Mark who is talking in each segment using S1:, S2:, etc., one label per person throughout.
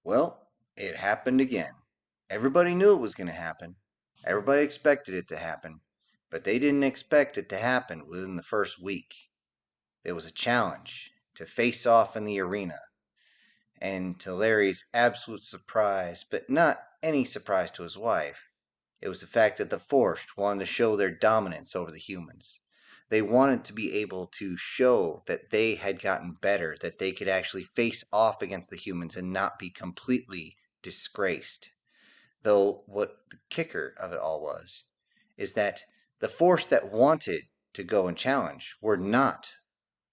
S1: Well, it happened again. Everybody knew it was going to happen. Everybody expected it to happen, but they didn't expect it to happen within the first week. There was a challenge to face off in the arena, and to Larry's absolute surprise, but not any surprise to his wife, it was the fact that the Forced wanted to show their dominance over the humans. They wanted to be able to show that they had gotten better, that they could actually face off against the humans and not be completely disgraced. Though, what the kicker of it all was, is that the force that wanted to go and challenge were not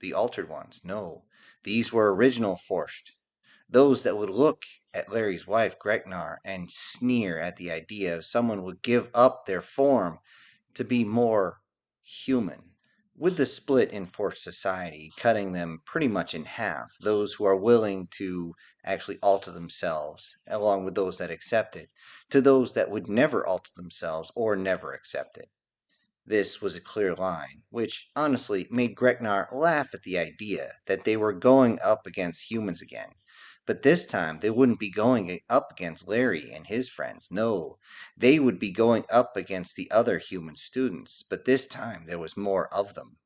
S1: the altered ones. No, these were original Forced. Those that would look at Larry's wife, Gregnar, and sneer at the idea of someone would give up their form to be more human. With the split in Force society, cutting them pretty much in half, those who are willing to actually alter themselves, along with those that accept it, to those that would never alter themselves or never accept it. This was a clear line, which honestly made Gregnar laugh at the idea that they were going up against humans again. But this time they wouldn't be going up against Larry and his friends. No, they would be going up against the other human students, but this time there was more of them,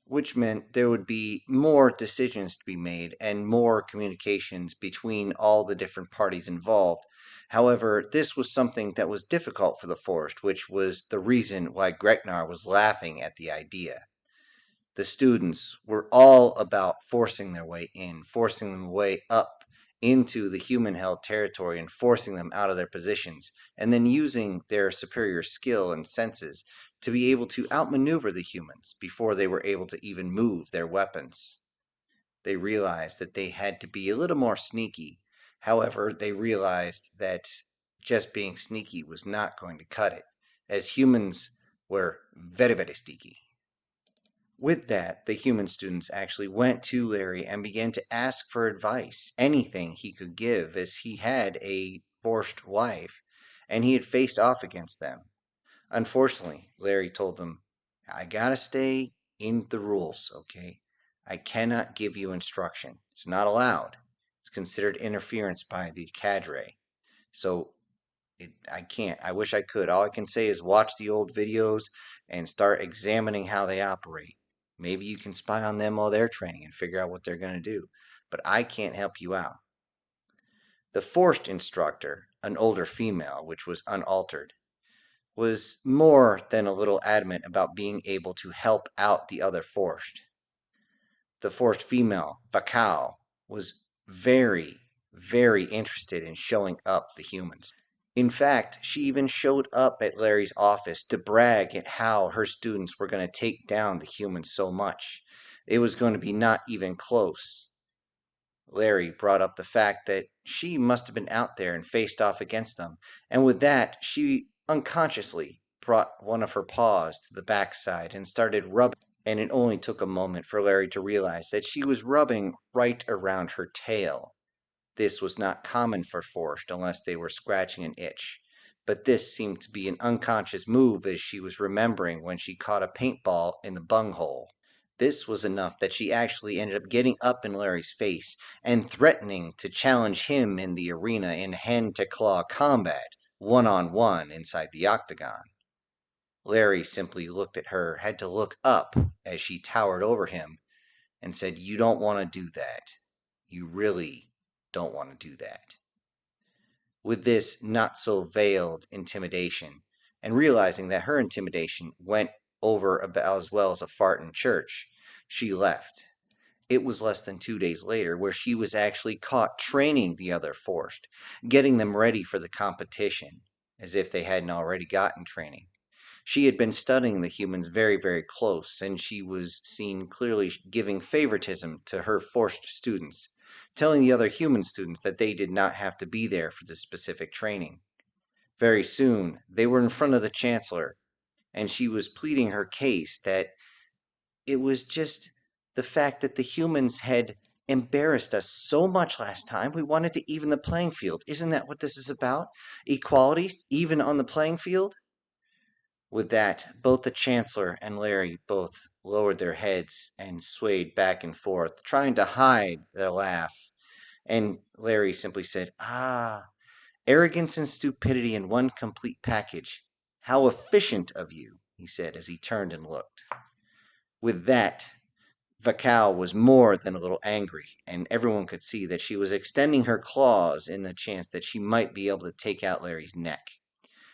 S1: which meant there would be more decisions to be made and more communications between all the different parties involved. However, this was something that was difficult for the Forest, which was the reason why Gregnar was laughing at the idea. The students were all about forcing their way in, forcing them way up into the human held territory and forcing them out of their positions, and then using their superior skill and senses to be able to outmaneuver the humans before they were able to even move their weapons. They realized that they had to be a little more sneaky. However, they realized that just being sneaky was not going to cut it, as humans were very, very sneaky. With that, the human students actually went to Larry and began to ask for advice, anything he could give, as he had a forced wife and he had faced off against them. Unfortunately, Larry told them, I gotta stay in the rules, okay? I cannot give you instruction. It's not allowed. It's considered interference by the cadre. So I can't. I wish I could. All I can say is watch the old videos and start examining how they operate. Maybe you can spy on them while they're training and figure out what they're going to do. But I can't help you out. The forced instructor, an older female, which was unaltered, was more than a little adamant about being able to help out the other forced. The forced female, Vakao, was very, very interested in showing up the humans. In fact, she even showed up at Larry's office to brag at how her students were going to take down the humans so much. It was going to be not even close. Larry brought up the fact that she must have been out there and faced off against them, and with that, she unconsciously brought one of her paws to the backside and started rubbing, and it only took a moment for Larry to realize that she was rubbing right around her tail. This was not common for Forrest unless they were scratching an itch, but this seemed to be an unconscious move as she was remembering when she caught a paintball in the bunghole. This was enough that she actually ended up getting up in Larry's face and threatening to challenge him in the arena in hand-to-claw combat, one-on-one inside the octagon. Larry simply looked at her, had to look up as she towered over him, and said, You don't want to do that. You really don't want to do that. With this not so veiled intimidation, and realizing that her intimidation went over about as well as a fart in church, she left. It was less than 2 days later where she was actually caught training the other Forced, getting them ready for the competition, as if they hadn't already gotten training. She had been studying the humans very, very close, and she was seen clearly giving favoritism to her forced students, telling the other human students that they did not have to be there for this specific training. Very soon, they were in front of the chancellor, and she was pleading her case that it was just the fact that the humans had embarrassed us so much last time. We wanted to even the playing field. Isn't that what this is about? Equality, even on the playing field? With that, both the Chancellor and Larry both lowered their heads and swayed back and forth, trying to hide their laugh. And Larry simply said, "Ah, arrogance and stupidity in one complete package. How efficient of you," he said as he turned and looked. With that, Vakal was more than a little angry, and everyone could see that she was extending her claws in the chance that she might be able to take out Larry's neck.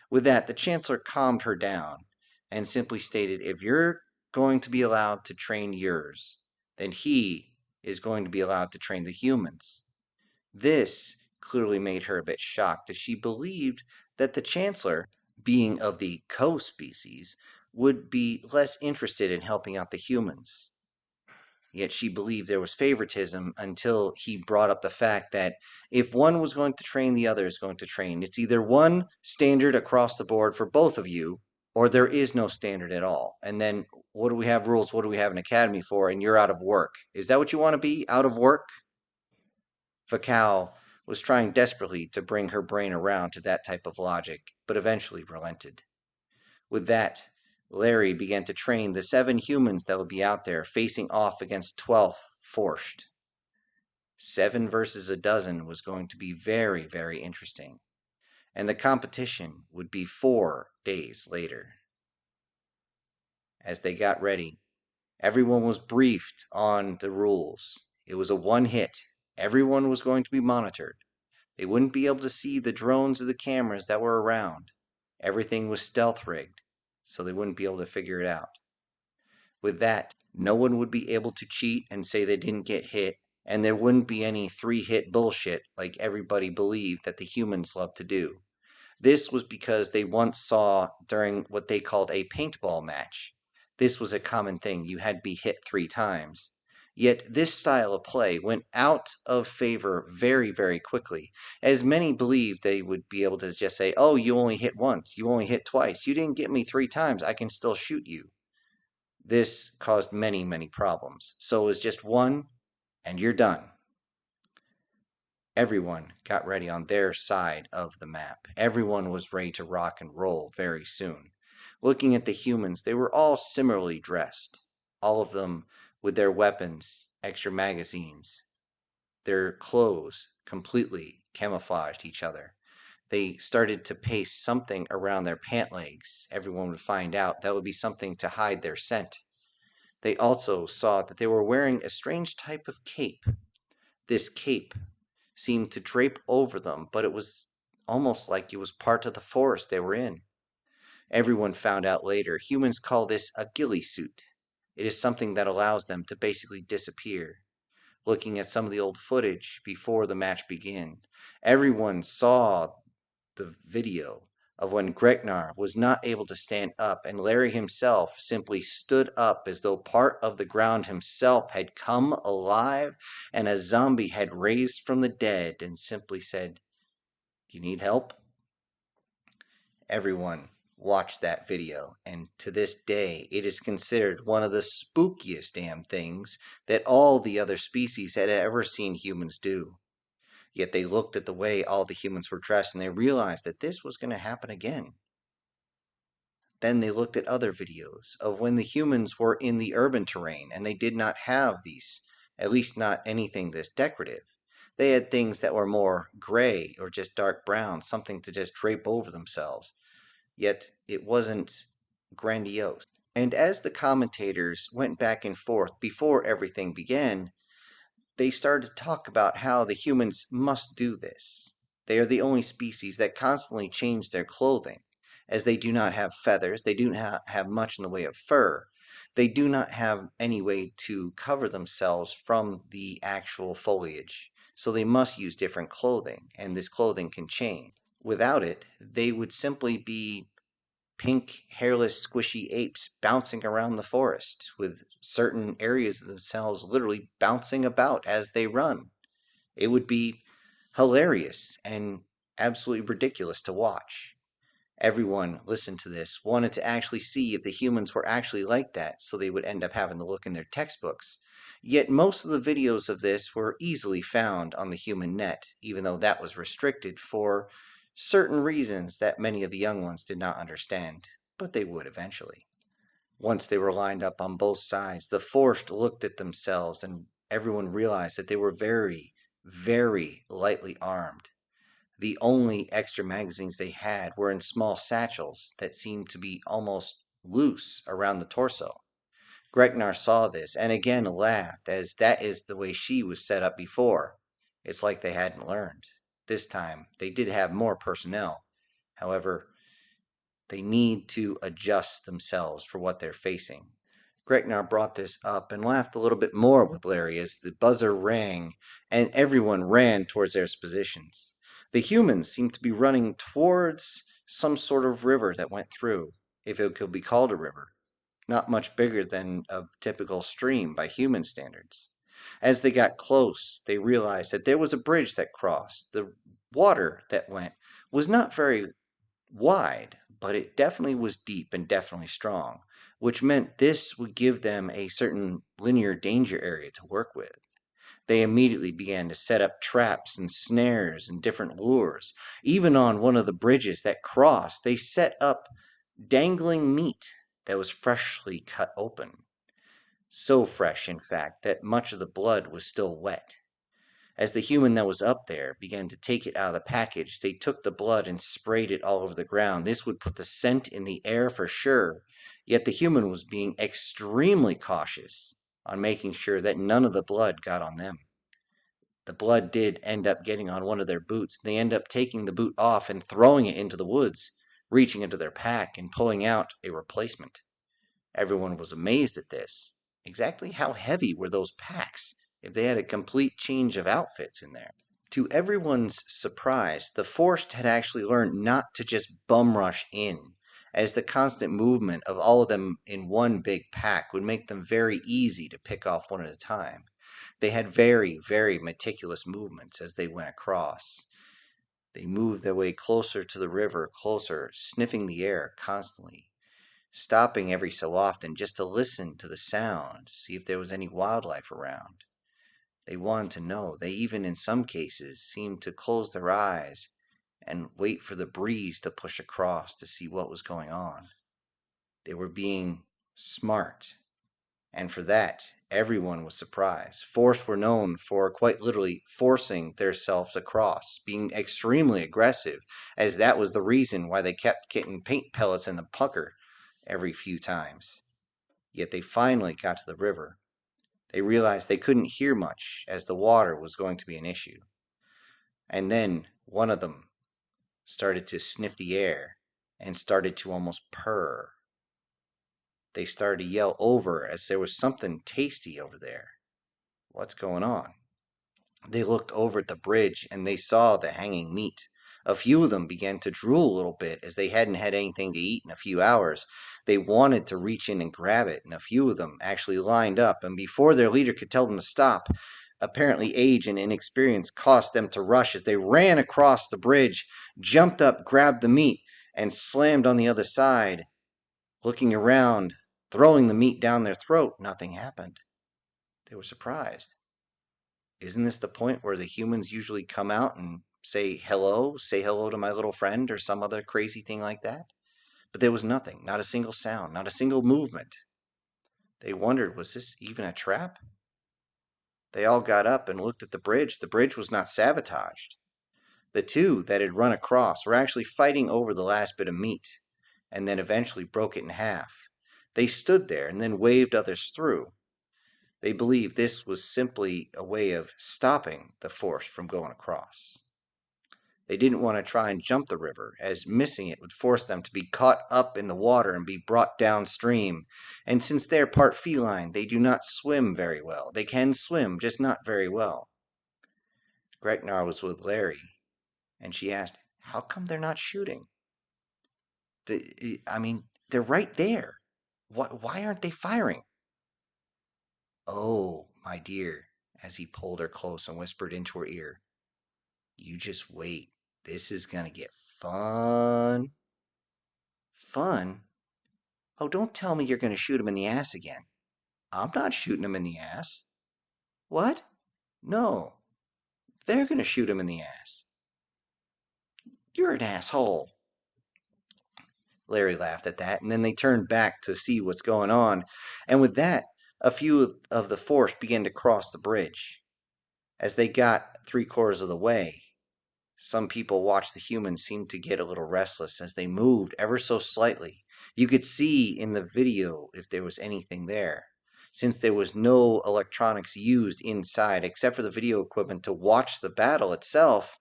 S1: With that, the Chancellor calmed her down and simply stated, "If you're going to be allowed to train yours, then he is going to be allowed to train the humans." This clearly made her a bit shocked, as she believed that the Chancellor, being of the co-species, would be less interested in helping out the humans. Yet she believed there was favoritism until he brought up the fact that if one was going to train, the other is going to train. It's either one standard across the board for both of you, or there is no standard at all. And then what do we have rules? What do we have an academy for? And you're out of work. Is that what you want to be? Out of work? Vakal was trying desperately to bring her brain around to that type of logic, but eventually relented. With that, Larry began to train the 7 humans that would be out there facing off against 12 Forced. 7 versus a dozen was going to be very, very interesting, and the competition would be 4 days later. As they got ready, everyone was briefed on the rules. It was a one hit. Everyone was going to be monitored. They wouldn't be able to see the drones or the cameras that were around. Everything was stealth rigged, so they wouldn't be able to figure it out. With that, no one would be able to cheat and say they didn't get hit, and there wouldn't be any 3-hit bullshit like everybody believed that the humans love to do. This was because they once saw during what they called a paintball match. This was a common thing. You had to be hit 3 times. Yet this style of play went out of favor very, very quickly, as many believed they would be able to just say, "Oh, you only hit once, you only hit twice, you didn't get me 3 times, I can still shoot you." This caused many, many problems. So it was just one, and you're done. Everyone got ready on their side of the map. Everyone was ready to rock and roll very soon. Looking at the humans, they were all similarly dressed, all of them with their weapons, extra magazines. Their clothes completely camouflaged each other. They started to paste something around their pant legs. Everyone would find out that would be something to hide their scent. They also saw that they were wearing a strange type of cape. This cape seemed to drape over them, but it was almost like it was part of the forest they were in. Everyone found out later humans call this a ghillie suit. It is something that allows them to basically disappear. Looking at some of the old footage before the match began, everyone saw the video of when Gregnar was not able to stand up, and Larry himself simply stood up as though part of the ground himself had come alive and a zombie had raised from the dead, and simply said, "You need help?" Everyone watched that video, and to this day it is considered one of the spookiest damn things that all the other species had ever seen humans do. Yet they looked at the way all the humans were dressed and they realized that this was going to happen again. Then they looked at other videos of when the humans were in the urban terrain and they did not have these, at least not anything this decorative. They had things that were more gray or just dark brown, something to just drape over themselves. Yet it wasn't grandiose. And as the commentators went back and forth before everything began, they started to talk about how the humans must do this. They are the only species that constantly change their clothing, as they do not have feathers, they do not have much in the way of fur. They do not have any way to cover themselves from the actual foliage, so they must use different clothing, and this clothing can change. Without it, they would simply be pink, hairless, squishy apes bouncing around the forest, with certain areas of themselves literally bouncing about as they run. It would be hilarious and absolutely ridiculous to watch. Everyone listened to this, wanted to actually see if the humans were actually like that, so they would end up having to look in their textbooks. Yet most of the videos of this were easily found on the human net, even though that was restricted for certain reasons that many of the young ones did not understand, but they would eventually. Once they were lined up on both sides, the Forced looked at themselves and everyone realized that they were very, very lightly armed. The only extra magazines they had were in small satchels that seemed to be almost loose around the torso. Gregnar saw this and again laughed, as that is the way she was set up before. It's like they hadn't learned. This time, they did have more personnel. However, they need to adjust themselves for what they're facing. Gregnar brought this up and laughed a little bit more with Larry as the buzzer rang and everyone ran towards their positions. The humans seemed to be running towards some sort of river that went through, if it could be called a river, not much bigger than a typical stream by human standards. As they got close, they realized that there was a bridge that crossed. The water that went was not very wide, but it definitely was deep and definitely strong, which meant this would give them a certain linear danger area to work with. They immediately began to set up traps and snares and different lures. Even on one of the bridges that crossed, they set up dangling meat that was freshly cut open. So fresh, in fact, that much of the blood was still wet. As the human that was up there began to take it out of the package, they took the blood and sprayed it all over the ground. This would put the scent in the air for sure. Yet the human was being extremely cautious on making sure that none of the blood got on them. The blood did end up getting on one of their boots. They end up taking the boot off and throwing it into the woods, reaching into their pack and pulling out a replacement. Everyone was amazed at this. Exactly how heavy were those packs if they had a complete change of outfits in there? To everyone's surprise, the Forced had actually learned not to just bum rush in, as the constant movement of all of them in one big pack would make them very easy to pick off one at a time. They had very, very meticulous movements as they went across. They moved their way closer to the river, closer, sniffing the air constantly, stopping every so often just to listen to the sound, see if there was any wildlife around. They wanted to know. They even, in some cases, seemed to close their eyes and wait for the breeze to push across to see what was going on. They were being smart, and for that, everyone was surprised. Forced were known for quite literally forcing themselves across, being extremely aggressive, as that was the reason why they kept getting paint pellets in the pucker every few times. Yet they finally got to the river. They realized they couldn't hear much, as the water was going to be an issue. And then one of them started to sniff the air and started to almost purr. They started to yell over as there was something tasty over there. What's going on? They looked over at the bridge and they saw the hanging meat. A few of them began to drool a little bit as they hadn't had anything to eat in a few hours. They wanted to reach in and grab it, and a few of them actually lined up, and before their leader could tell them to stop, apparently age and inexperience caused them to rush as they ran across the bridge, jumped up, grabbed the meat, and slammed on the other side. Looking around, throwing the meat down their throat, nothing happened. They were surprised. Isn't this the point where the humans usually come out and say hello to my little friend, or some other crazy thing like that? But there was nothing, not a single sound, not a single movement. They wondered, was this even a trap? They all got up and looked at the bridge. The bridge was not sabotaged. The two that had run across were actually fighting over the last bit of meat, and then eventually broke it in half. They stood there and then waved others through. They believed this was simply a way of stopping the force from going across. They didn't want to try and jump the river, as missing it would force them to be caught up in the water and be brought downstream. And since they're part feline, they do not swim very well. They can swim, just not very well. Gregnar was with Larry, and she asked, "How come they're not shooting? They're right there. Why aren't they firing?" "Oh, my dear," as he pulled her close and whispered into her ear, "you just wait. This is going to get fun." "Fun? Oh, don't tell me you're going to shoot him in the ass again." "I'm not shooting him in the ass." "What?" "No, they're going to shoot him in the ass." "You're an asshole." Larry laughed at that, and then they turned back to see what's going on. And with that, a few of the force began to cross the bridge. As they got 3/4 of the way. Some people watched the humans seem to get a little restless as they moved ever so slightly. You could see in the video if there was anything there. Since there was no electronics used inside except for the video equipment to watch the battle itself,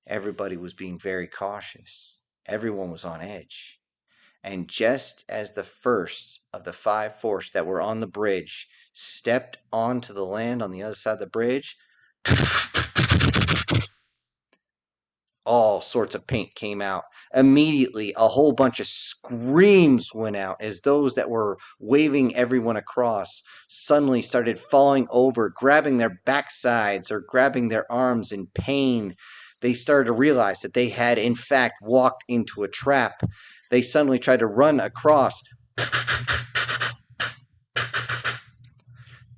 S1: everybody was being very cautious. Everyone was on edge. And just as the first of the 5 Force that were on the bridge stepped onto the land on the other side of the bridge, all sorts of paint came out. Immediately, a whole bunch of screams went out as those that were waving everyone across suddenly started falling over, grabbing their backsides or grabbing their arms in pain. They started to realize that they had, in fact, walked into a trap. They suddenly tried to run across.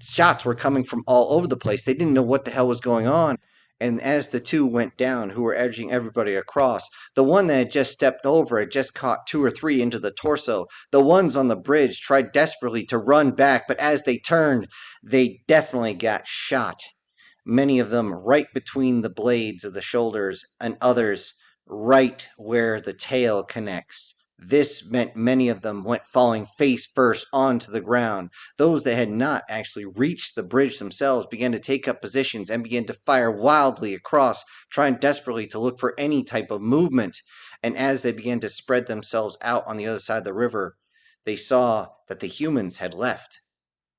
S1: Shots were coming from all over the place. They didn't know what the hell was going on. And as the two went down, who were edging everybody across, the one that had just stepped over had just caught 2 or 3 into the torso. The ones on the bridge tried desperately to run back, but as they turned, they definitely got shot. Many of them right between the blades of the shoulders, and others right where the tail connects. This meant many of them went falling face first onto the ground. Those that had not actually reached the bridge themselves began to take up positions and began to fire wildly across, trying desperately to look for any type of movement. And as they began to spread themselves out on the other side of the river, they saw that the humans had left.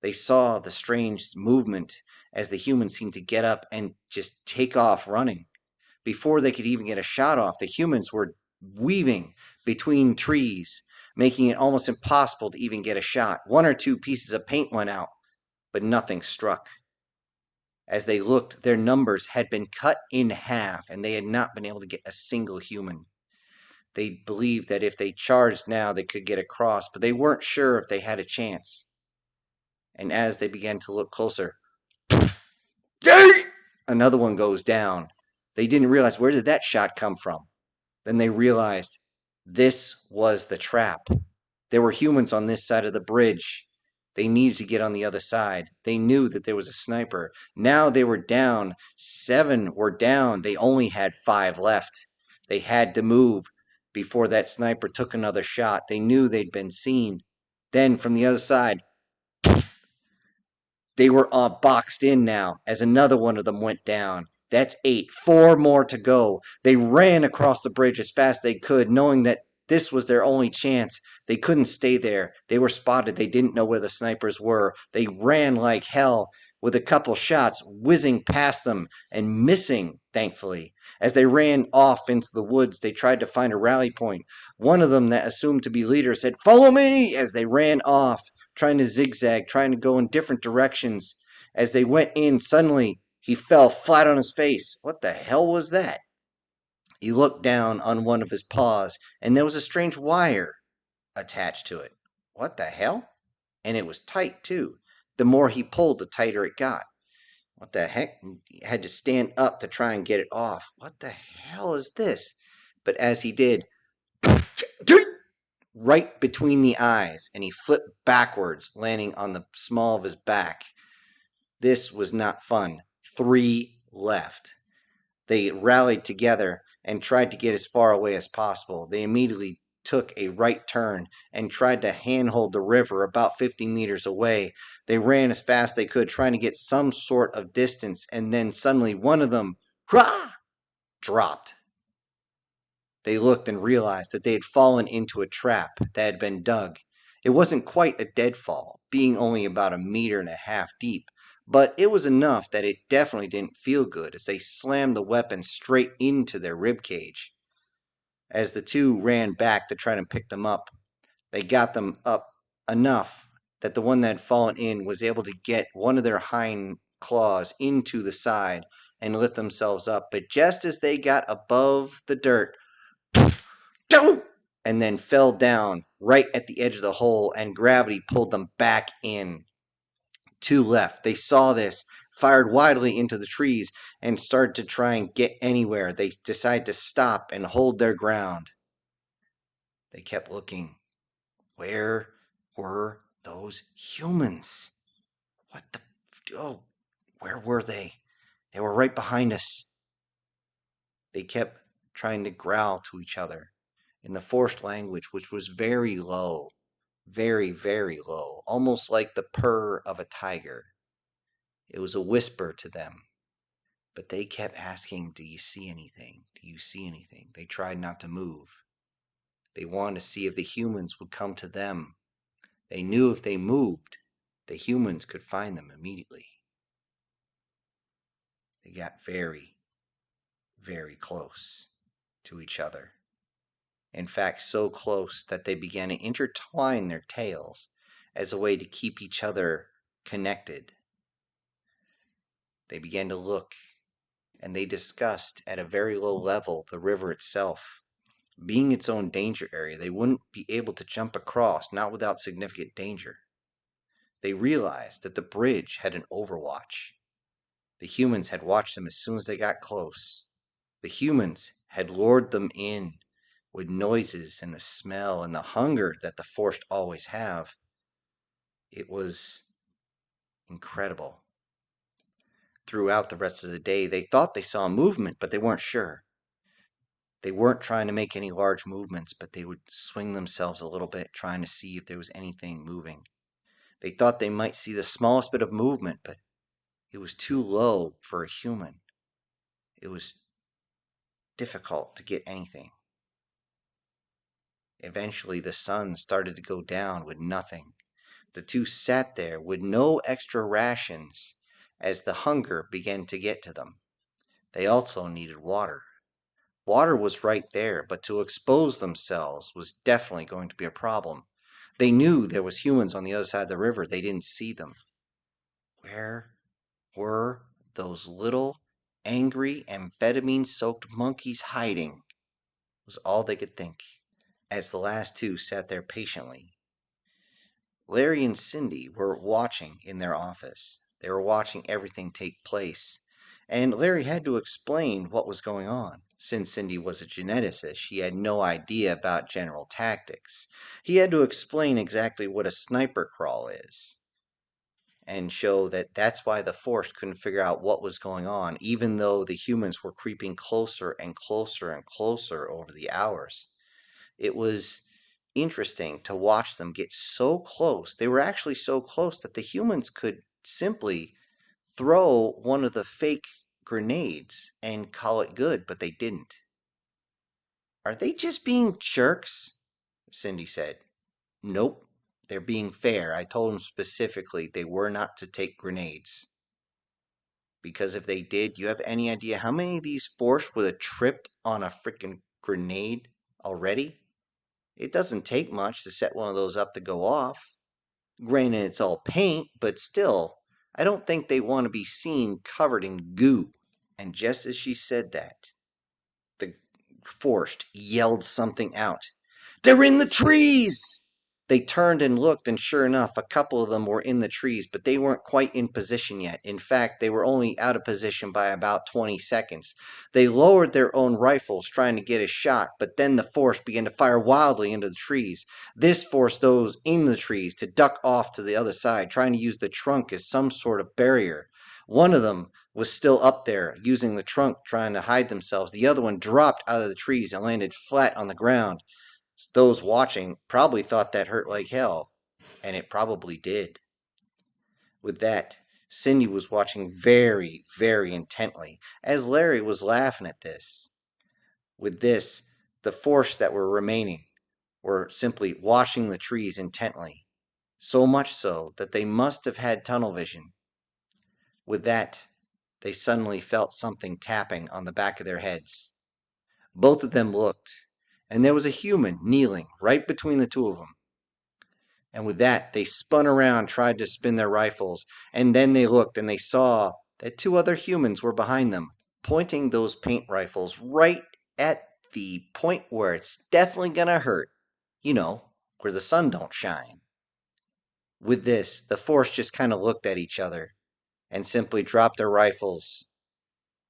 S1: They saw the strange movement as the humans seemed to get up and just take off running. Before they could even get a shot off, the humans were weaving between trees, making it almost impossible to even get a shot. 1 or 2 pieces of paint went out, but nothing struck. As they looked, their numbers had been cut in half, and they had not been able to get a single human. They believed that if they charged now, they could get across, but they weren't sure if they had a chance. And as they began to look closer, another one goes down. They didn't realize, where did that shot come from? Then they realized this was the trap. There were humans on this side of the bridge. They needed to get on the other side. They knew that there was a sniper. Now they were down. 7 were down. They only had 5 left. They had to move before that sniper took another shot. They knew they'd been seen. Then from the other side, they were boxed in now as another one of them went down. That's 8. 4 more to go. They ran across the bridge as fast as they could, knowing that this was their only chance. They couldn't stay there. They were spotted. They didn't know where the snipers were. They ran like hell, with a couple shots whizzing past them and missing, thankfully. As they ran off into the woods, they tried to find a rally point. One of them, that assumed to be leader, said, "Follow me!" as they ran off, trying to zigzag, trying to go in different directions. As they went in, suddenly he fell flat on his face. What the hell was that? He looked down on one of his paws, and there was a strange wire attached to it. What the hell? And it was tight, too. The more he pulled, the tighter it got. What the heck? He had to stand up to try and get it off. What the hell is this? But as he did, right between the eyes, and he flipped backwards, landing on the small of his back. This was not fun. 3 left. They rallied together and tried to get as far away as possible. They immediately took a right turn and tried to handhold the river about 50 meters away. They ran as fast as they could, trying to get some sort of distance, and then suddenly one of them, hurrah, dropped. They looked and realized that they had fallen into a trap that had been dug. It wasn't quite a deadfall, being only about 1.5 meters deep, but it was enough that it definitely didn't feel good as they slammed the weapon straight into their rib cage. As the two ran back to try to pick them up, they got them up enough that the one that had fallen in was able to get one of their hind claws into the side and lift themselves up. But just as they got above the dirt, and then fell down right at the edge of the hole, and gravity pulled them back in. 2 left. They saw this, fired wildly into the trees, and started to try and get anywhere. They decided to stop and hold their ground. They kept looking. Where were those humans? What the... Oh, where were they? They were right behind us. They kept trying to growl to each other in the forced language, which was very low, very, very low, almost like the purr of a tiger. It was a whisper to them, but they kept asking, "Do you see anything? Do you see anything?" They tried not to move. They wanted to see if the humans would come to them. They knew if they moved, the humans could find them immediately. They got very, very close to each other. In fact, so close that they began to intertwine their tails as a way to keep each other connected. They began to look, and they discussed at a very low level the river itself. Being its own danger area, they wouldn't be able to jump across, not without significant danger. They realized that the bridge had an overwatch. The humans had watched them as soon as they got close. The humans had lured them in with noises and the smell and the hunger that the forced always have. It was incredible. Throughout the rest of the day, they thought they saw movement, but they weren't sure. They weren't trying to make any large movements, but they would swing themselves a little bit, trying to see if there was anything moving. They thought they might see the smallest bit of movement, but it was too low for a human. It was difficult to get anything. Eventually, the sun started to go down with nothing. The two sat there with no extra rations as the hunger began to get to them. They also needed water. Water was right there, but to expose themselves was definitely going to be a problem. They knew there was humans on the other side of the river. They didn't see them. Where were those little, angry, amphetamine-soaked monkeys hiding? Was all they could think. As the last two sat there patiently, Larry and Cindy were watching in their office. They were watching everything take place. And Larry had to explain what was going on. Since Cindy was a geneticist, she had no idea about general tactics. He had to explain exactly what a sniper crawl is and show that that's why the Force couldn't figure out what was going on, even though the humans were creeping closer and closer and closer over the hours. It was interesting to watch them get so close. They were actually so close that the humans could simply throw one of the fake grenades and call it good, but they didn't. "Are they just being jerks?" Cindy said. "Nope. They're being fair. I told them specifically they were not to take grenades. Because if they did, do you have any idea how many of these Force would have tripped on a freaking grenade already? It doesn't take much to set one of those up to go off. Granted, it's all paint, but still, I don't think they want to be seen covered in goo." And just as she said that, the Forced yelled something out. "They're in the trees!" They turned and looked, and sure enough, a couple of them were in the trees, but they weren't quite in position yet. In fact, they were only out of position by about 20 seconds. They lowered their own rifles, trying to get a shot, but then the Force began to fire wildly into the trees. This forced those in the trees to duck off to the other side, trying to use the trunk as some sort of barrier. One of them was still up there, using the trunk, trying to hide themselves. The other one dropped out of the trees and landed flat on the ground. Those watching probably thought that hurt like hell, and it probably did. With that, Cindy was watching very, very intently, as Larry was laughing at this. With this, the Force that were remaining were simply watching the trees intently, so much so that they must have had tunnel vision. With that, they suddenly felt something tapping on the back of their heads. Both of them looked, and there was a human kneeling right between the two of them. And with that, they spun around, tried to spin their rifles, and then they looked and they saw that two other humans were behind them, pointing those paint rifles right at the point where it's definitely gonna hurt. You know, where the sun don't shine. With this, the Force just kind of looked at each other and simply dropped their rifles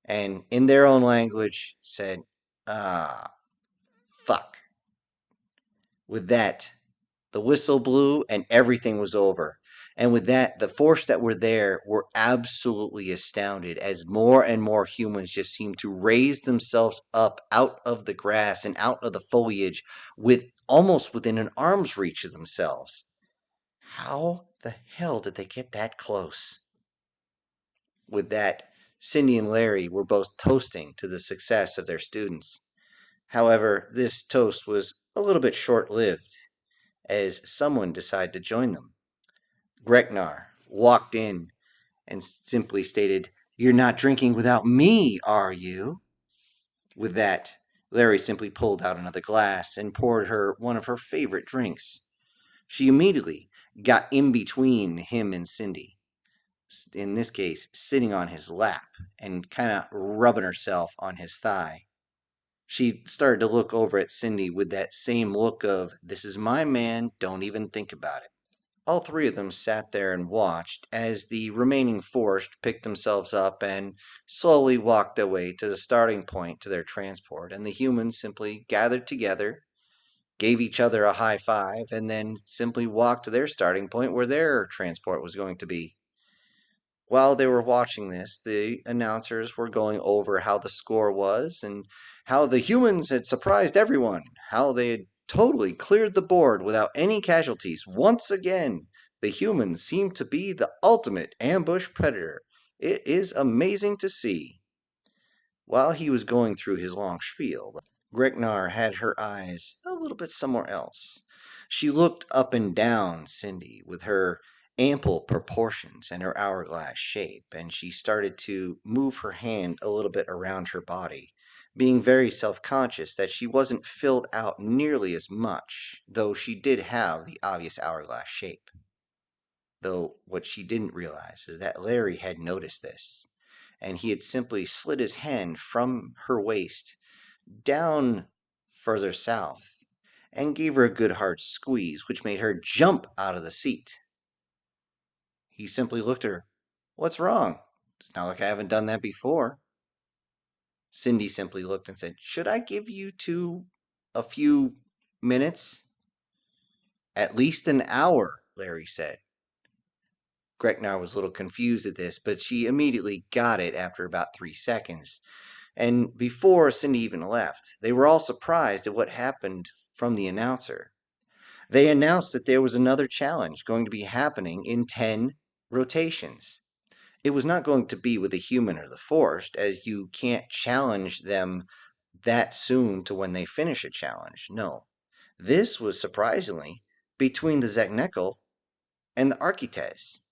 S1: and, in their own language, said, "Ah, fuck." With that, the whistle blew and everything was over. And with that, the Force that were there were absolutely astounded as more and more humans just seemed to raise themselves up out of the grass and out of the foliage with almost within an arm's reach of themselves. How the hell did they get that close? With that, Cindy and Larry were both toasting to the success of their students. However, this toast was a little bit short lived as someone decided to join them. Greknar walked in and simply stated, "You're not drinking without me, are you?" With that, Larry simply pulled out another glass and poured her one of her favorite drinks. She immediately got in between him and Cindy, in this case, sitting on his lap and kind of rubbing herself on his thigh. She started to look over at Cindy with that same look of, "This is my man, don't even think about it." All three of them sat there and watched as the remaining Forced picked themselves up and slowly walked away to the starting point to their transport, and the humans simply gathered together, gave each other a high five, and then simply walked to their starting point where their transport was going to be. While they were watching this, the announcers were going over how the score was and how the humans had surprised everyone, how they had totally cleared the board without any casualties. Once again, the humans seem to be the ultimate ambush predator. It is amazing to see. While he was going through his long spiel, Greknar had her eyes a little bit somewhere else. She looked up and down Cindy with her ample proportions and her hourglass shape, and she started to move her hand a little bit around her body, being very self conscious that she wasn't filled out nearly as much, though she did have the obvious hourglass shape. Though what she didn't realize is that Larry had noticed this, and he had simply slid his hand from her waist down further south and gave her a good hard squeeze, which made her jump out of the seat. He simply looked at her. "What's wrong? It's not like I haven't done that before." Cindy simply looked and said, "Should I give you two a few minutes?" "At least an hour," Larry said. Greknar was a little confused at this, but she immediately got it after about 3 seconds. And before Cindy even left, they were all surprised at what happened from the announcer. They announced that there was another challenge going to be happening in 10 rotations. It was not going to be with the human or the Forced, as you can't challenge them that soon to when they finish a challenge. No. This was surprisingly between the Zeknekel and the Archites.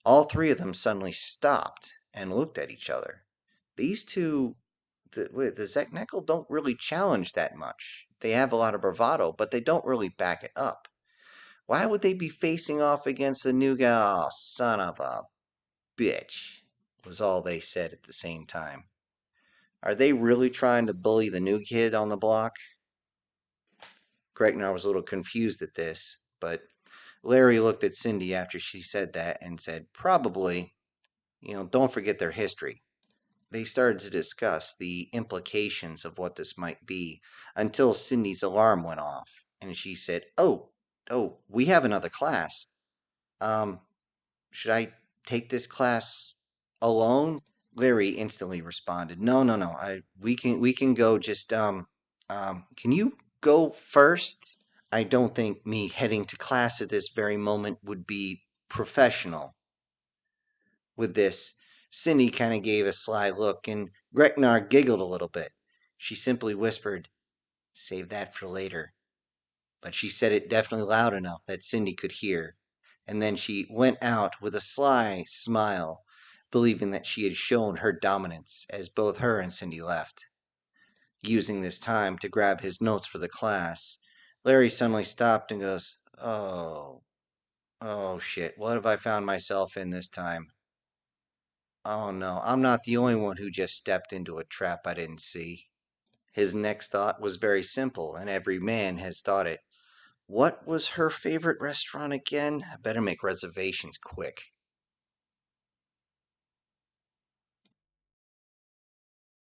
S1: All three of them suddenly stopped and looked at each other. These two, the Zeknekel don't really challenge that much. They have a lot of bravado, but they don't really back it up. Why would they be facing off against the new guy? Oh, son of a bitch, was all they said at the same time. Are they really trying to bully the new kid on the block? Gregnar was a little confused at this, but Larry looked at Cindy after she said that and said, "Probably, don't forget their history." They started to discuss the implications of what this might be until Cindy's alarm went off, and she said, "Oh, we have another class. Um, should I take this class alone?" Larry instantly responded, "No. We can go. Just can you go first? I don't think me heading to class at this very moment would be professional." With this, Cindy kind of gave a sly look, and Greknar giggled a little bit. She simply whispered, "Save that for later." But she said it definitely loud enough that Cindy could hear. And then she went out with a sly smile, believing that she had shown her dominance as both her and Cindy left. Using this time to grab his notes for the class, Larry suddenly stopped and goes, Oh shit, what have I found myself in this time? Oh no, I'm not the only one who just stepped into a trap I didn't see." His next thought was very simple, and every man has thought it. What was her favorite restaurant again? I better make reservations quick.